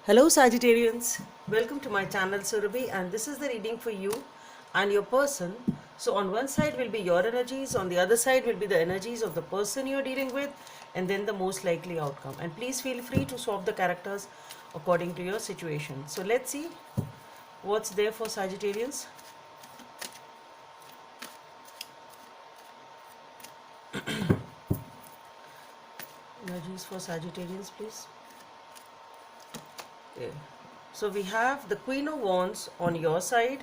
Hello Sagittarians, welcome to my channel Surabhi, and this is the reading for you and your person. So on one side will be your energies, on the other side will be the energies of the person you're dealing with, and then the most likely outcome. And please feel free to swap the characters according to your situation. So let's see what's there for Sagittarians. Energies for Sagittarians, please. Okay. So we have the Queen of Wands on your side.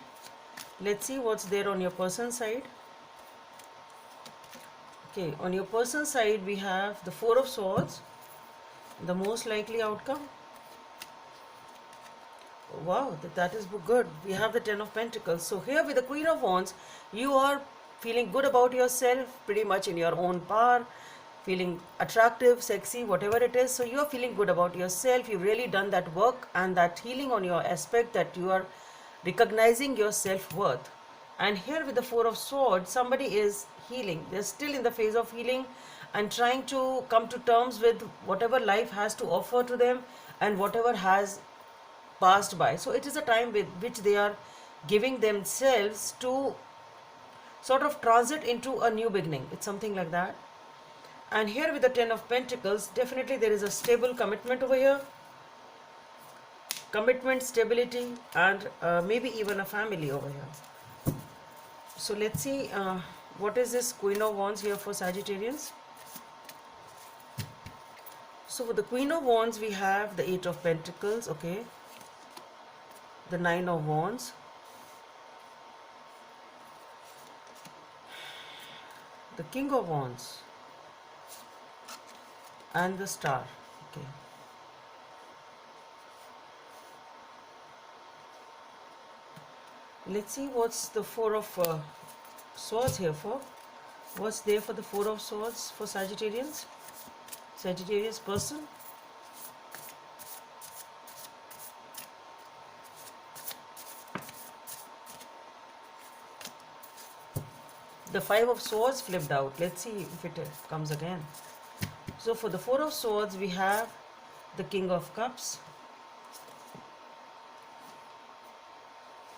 Let's see what's there on your person's side. Okay, on your person's side we have the Four of Swords, the most likely outcome. Wow, that is good. We have the Ten of Pentacles. So here with the Queen of Wands, you are feeling good about yourself, pretty much in your own power, feeling attractive, sexy, whatever it is. So you are feeling good about yourself. You've really done that work and that healing on your aspect, that you are recognizing your self-worth. And here with the Four of Swords, somebody is healing. They're still in the phase of healing and trying to come to terms with whatever life has to offer to them and whatever has passed by. So it is a time with which they are giving themselves to sort of transit into a new beginning. It's something like that. And here with the Ten of Pentacles, definitely there is a stable commitment over here. Commitment, stability, and maybe even a family over here. So let's see what is this Queen of Wands here for Sagittarians. So for the Queen of Wands, we have the Eight of Pentacles, okay, the Nine of Wands, the King of Wands, and the Star, okay. Let's see what's the Four of Swords here for. What's there for the Four of Swords for Sagittarians? Sagittarius person. The Five of Swords flipped out. Let's see if it comes again. So for the Four of Swords, we have the King of Cups,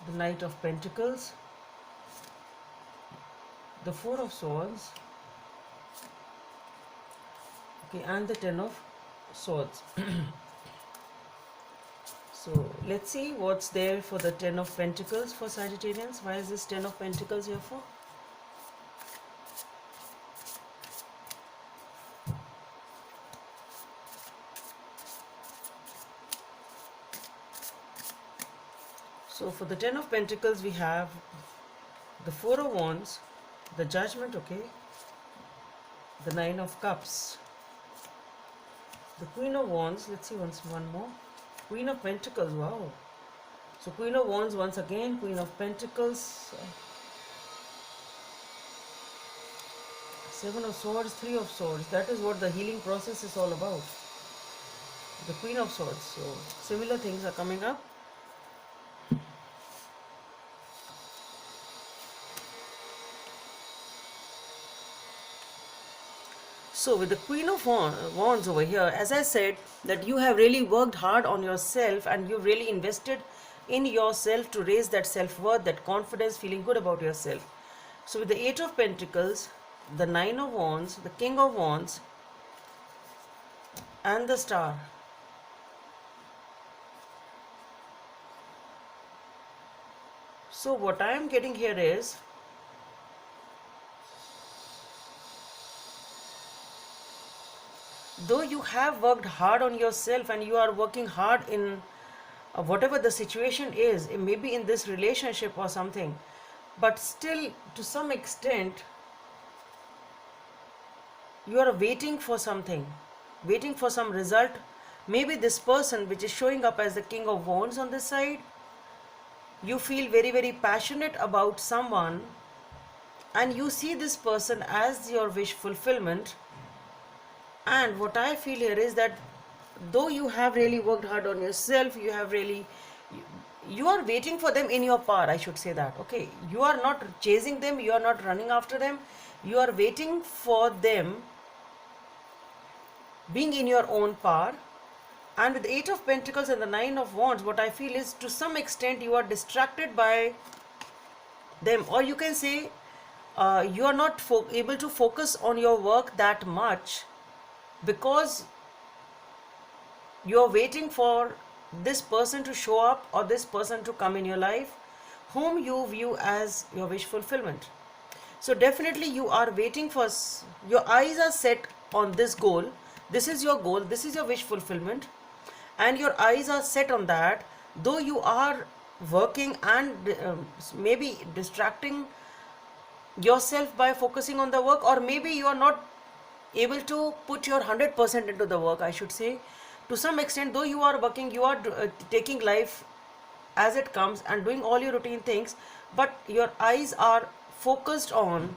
the Knight of Pentacles, the Four of Swords, okay, and the Ten of Swords. So let's see what's there for the Ten of Pentacles for Sagittarians. Why is this Ten of Pentacles here for? So for the Ten of Pentacles, we have the Four of Wands, the Judgment, okay, the Nine of Cups, the Queen of Wands. Let's see one more. Queen of Pentacles, wow. So Queen of Wands once again, Queen of Pentacles, Seven of Swords, Three of Swords. That is what the healing process is all about. The Queen of Swords. So similar things are coming up. So with the Queen of Wands over here, as I said, that you have really worked hard on yourself and you've really invested in yourself to raise that self-worth, that confidence, feeling good about yourself. So with the Eight of Pentacles, the Nine of Wands, the King of Wands, and the Star. So what I am getting here is, though you have worked hard on yourself and you are working hard in whatever the situation is, it may be in this relationship or something, but still to some extent you are waiting for something, waiting for some result. Maybe this person which is showing up as the King of Wands on this side, you feel very, very passionate about someone and you see this person as your wish fulfillment. And what I feel here is that though you have really worked hard on yourself, you are waiting for them in your power, I should say that, okay. You are not chasing them, you are not running after them, you are waiting for them being in your own power And with the Eight of Pentacles and the Nine of Wands, what I feel is to some extent you are distracted by them, or you can say you are not able to focus on your work that much because you are waiting for this person to show up or this person to come in your life whom you view as your wish fulfillment. So definitely you are waiting for, your eyes are set on this goal. This is your goal, this is your wish fulfillment, and your eyes are set on that, though you are working and maybe distracting yourself by focusing on the work, or maybe you are not able to put your 100% into the work, I should say. To some extent, though you are working, you are taking life as it comes and doing all your routine things, but your eyes are focused on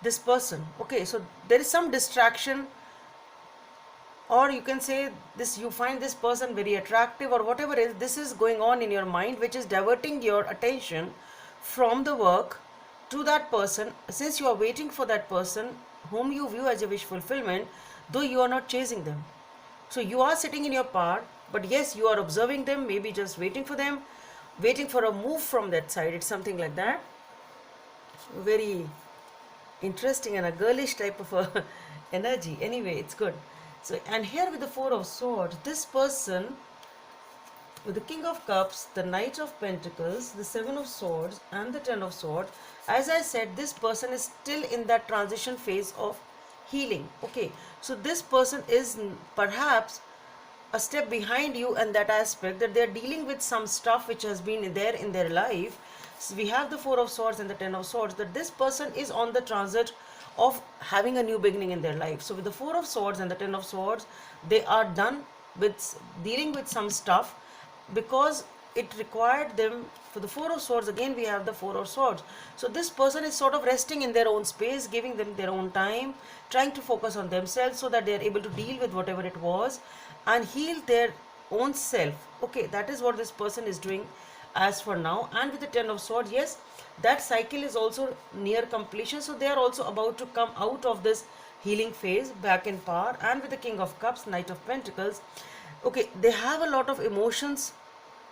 this person. Okay, so there is some distraction, or you can say this, you find this person very attractive or whatever is, this is going on in your mind, which is diverting your attention from the work to that person, since you are waiting for that person whom you view as a wish fulfillment, though you are not chasing them. So you are sitting in your power, but yes, you are observing them, maybe just waiting for them, waiting for a move from that side. It's something like that. Very interesting and a girlish type of a energy. Anyway, it's good. So, and here with the Four of Swords, this person with the King of Cups, the Knight of Pentacles, the Seven of Swords and the Ten of Swords, as I said, this person is still in that transition phase of healing. Okay, so this person is perhaps a step behind you in that aspect, that they are dealing with some stuff which has been there in their life. So we have the Four of Swords and the Ten of Swords, that this person is on the transit of having a new beginning in their life. So with the Four of Swords and the Ten of Swords, they are done with dealing with some stuff because it required them. For the Four of Swords, again we have the Four of Swords. So this person is sort of resting in their own space, giving them their own time, trying to focus on themselves so that they are able to deal with whatever it was and heal their own self. Okay, that is what this person is doing as for now. And with the Ten of Swords, yes, that cycle is also near completion, so they are also about to come out of this healing phase back in power. And with the King of Cups, Knight of Pentacles, okay, they have a lot of emotions.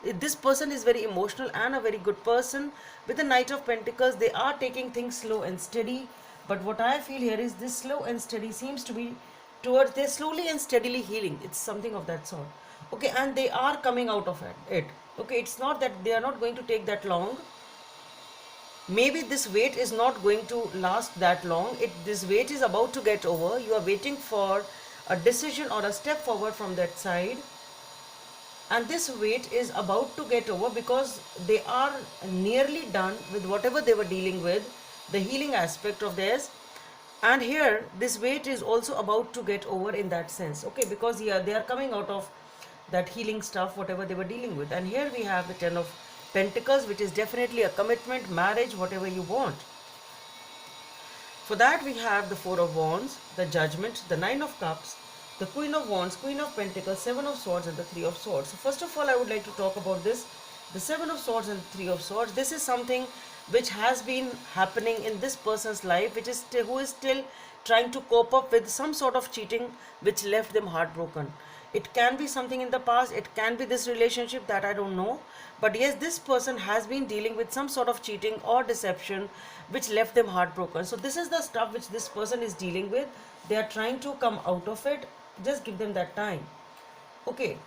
This person is very emotional and a very good person. With the Knight of Pentacles, they are taking things slow and steady, but what I feel here is this slow and steady seems to be towards, they're slowly and steadily healing. It's something of that sort. Okay, and they are coming out of it. Okay, it's not that they are not going to take that long. Maybe this wait is not going to last that long. This wait is about to get over. You are waiting for a decision or a step forward from that side, and this wait is about to get over because they are nearly done with whatever they were dealing with, the healing aspect of theirs. And here this wait is also about to get over in that sense. Okay, because yeah, they are coming out of that healing stuff, whatever they were dealing with. And here we have the Ten of Pentacles, which is definitely a commitment, marriage, whatever you want. For that we have the Four of Wands, the Judgment, the Nine of Cups, the Queen of Wands, Queen of Pentacles, Seven of Swords and the Three of Swords. So first of all, I would like to talk about this, the Seven of Swords and the Three of Swords. This is something which has been happening in this person's life, which is who is still trying to cope up with some sort of cheating which left them heartbroken. It can be something in the past, it can be this relationship, that I don't know. But yes, this person has been dealing with some sort of cheating or deception which left them heartbroken. So this is the stuff which this person is dealing with. They are trying to come out of it. Just give them that time. Okay.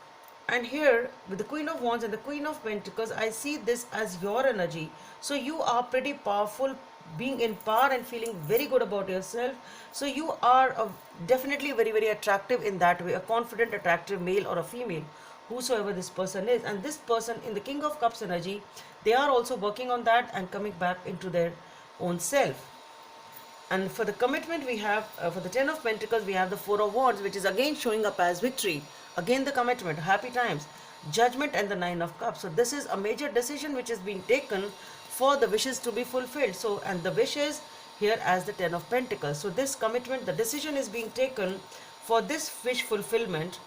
And here with the Queen of Wands and the Queen of Pentacles, I see this as your energy. So you are pretty powerful, being in power and feeling very good about yourself. So you are definitely very, very attractive in that way, a confident, attractive male or a female, whosoever this person is. And this person in the King of Cups energy, they are also working on that and coming back into their own self. And for the commitment we have, for the Ten of Pentacles, we have the Four of Wands, which is again showing up as victory. Again the commitment, happy times, Judgment and the Nine of Cups. So this is a major decision which is being taken for the wishes to be fulfilled. So, and the wishes here as the Ten of Pentacles. So this commitment, the decision is being taken for this wish fulfillment,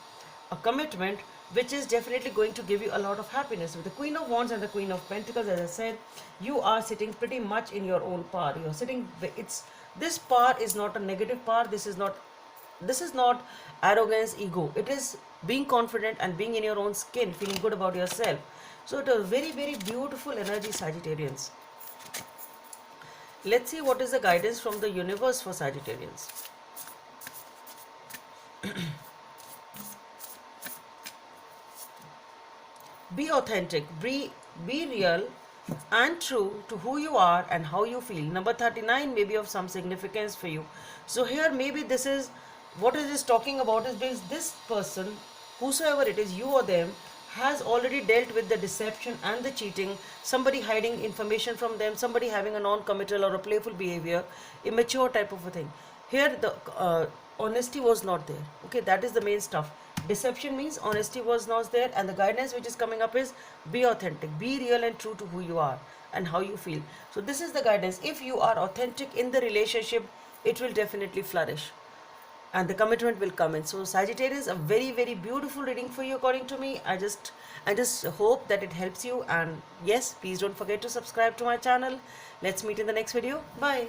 a commitment which is definitely going to give you a lot of happiness. With the Queen of Wands and the Queen of Pentacles, as I said, you are sitting pretty much in your own power. You're sitting, this power is not a negative power. This is not this is not arrogance, ego. It is being confident and being in your own skin, feeling good about yourself. So it is very, very beautiful energy, Sagittarians. Let's see what is the guidance from the universe for Sagittarians. Be authentic, be real and true to who you are and how you feel. Number 39 may be of some significance for you. So here maybe this is what it is talking about is because this person, whosoever it is, you or them, has already dealt with the deception and the cheating, somebody hiding information from them, somebody having a non-committal or a playful behavior, immature type of a thing. Here the honesty was not there. Okay, that is the main stuff. Deception means honesty was not there, and the guidance which is coming up is be authentic, be real and true to who you are and how you feel. So this is the guidance. If you are authentic in the relationship, it will definitely flourish and the commitment will come in. So Sagittarius, a very, very beautiful reading for you according to me. I just hope that it helps you, and yes, please don't forget to subscribe to my channel. Let's meet in the next video. Bye.